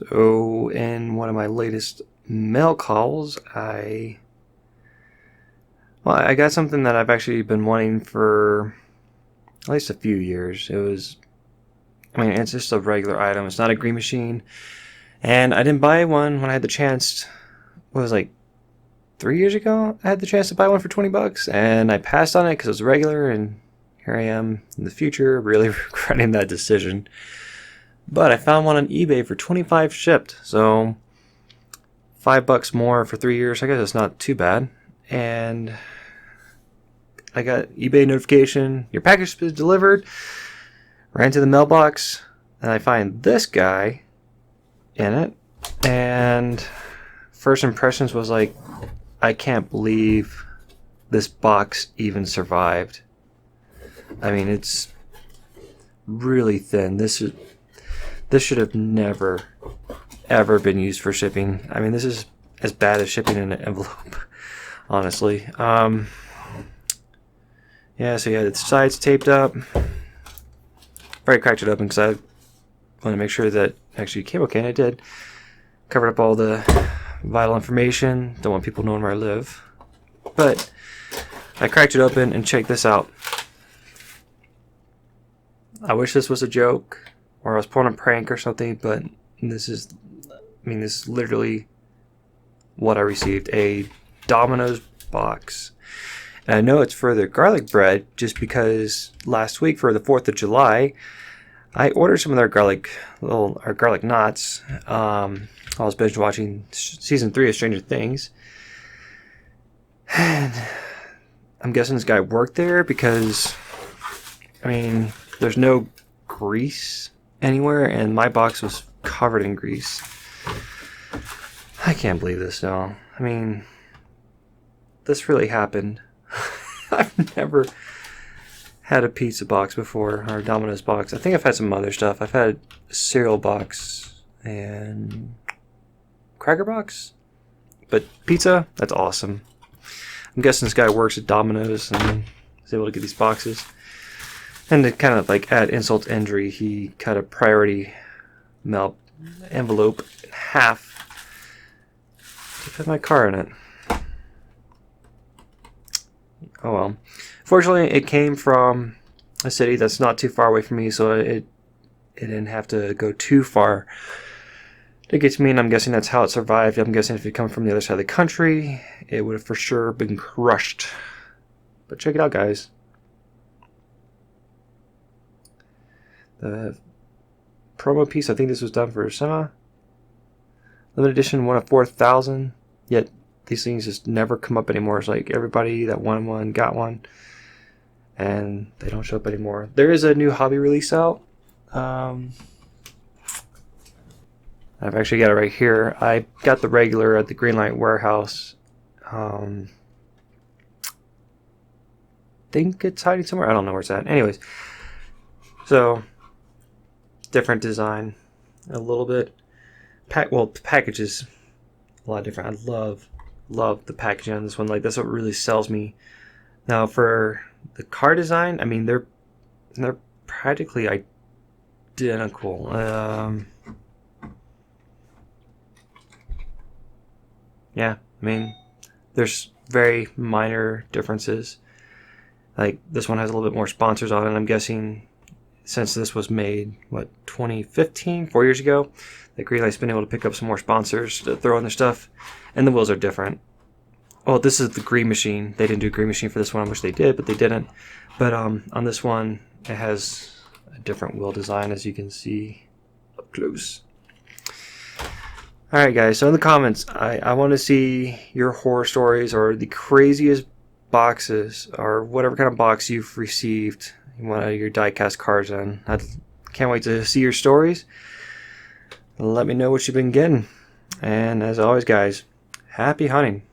So in one of my latest mail calls, I got something that I've actually been wanting for at least a few years. It's just a regular item. It's not a green machine. And I didn't buy one when I had the chance. What was it, like 3 years ago? I had the chance to buy one for $20 and I passed on it because it was regular, and here I am in the future really regretting that decision. But I found one on eBay for $25 shipped, so $5 more for 3 years. I guess it's not too bad. And I got eBay notification, your package has been delivered. Ran to the mailbox, and I find this guy in it. And first impressions was like, I can't believe this box even survived. I mean, it's really thin. This should have never, ever been used for shipping. I mean, this is as bad as shipping in an envelope, honestly. Yeah, so yeah, the sides taped up. Already cracked it open because I want to make sure that actually came okay, and I did. Covered up all the vital information. Don't want people knowing where I live. But I cracked it open and checked this out. I wish this was a joke or I was pulling a prank or something, but this is literally what I received. A Dominoes box. And I know it's for the garlic bread just because last week for the 4th of July, I ordered some of their garlic knots. I was binge watching season 3 of Stranger Things. And I'm guessing this guy worked there because, there's no grease anywhere, and my box was covered in grease. I can't believe this, though. This really happened. I've never had a pizza box before, or a Domino's box. I think I've had some other stuff. I've had a cereal box and cracker box. But pizza, that's awesome. I'm guessing this guy works at Domino's and is able to get these boxes. And to kind of like add insult to injury, he cut a priority mail envelope in half to fit my car in it. Oh well. Fortunately, it came from a city that's not too far away from me, so it didn't have to go too far to get to me, and I'm guessing that's how it survived. I'm guessing if it come from the other side of the country, it would have for sure been crushed. But check it out, guys. The promo piece, I think this was done for SEMA. Limited edition, 1 of 4,000. Yet these things just never come up anymore. It's like everybody that won one got one, and they don't show up anymore. There is a new hobby release out. I've actually got it right here. I got the regular at the Greenlight Warehouse. Think it's hiding somewhere. I don't know where it's at. Anyways, so different design, a little bit. The package is a lot different. I love the packaging on this one. Like, that's what really sells me. Now for the car design, they're practically identical. Yeah, there's very minor differences. Like, this one has a little bit more sponsors on it. I'm guessing since this was made, 2015, 4 years ago, that Greenlight's been able to pick up some more sponsors to throw in their stuff. And the wheels are different. Oh, this is the green machine. They didn't do a green machine for this one. I wish they did, but they didn't. But on this one, it has a different wheel design, as you can see up close. Alright guys, so in the comments, I want to see your horror stories or the craziest boxes or whatever kind of box you've received one of your die-cast cars in. I can't wait to see your stories. Let me know what you've been getting. And as always guys, happy hunting.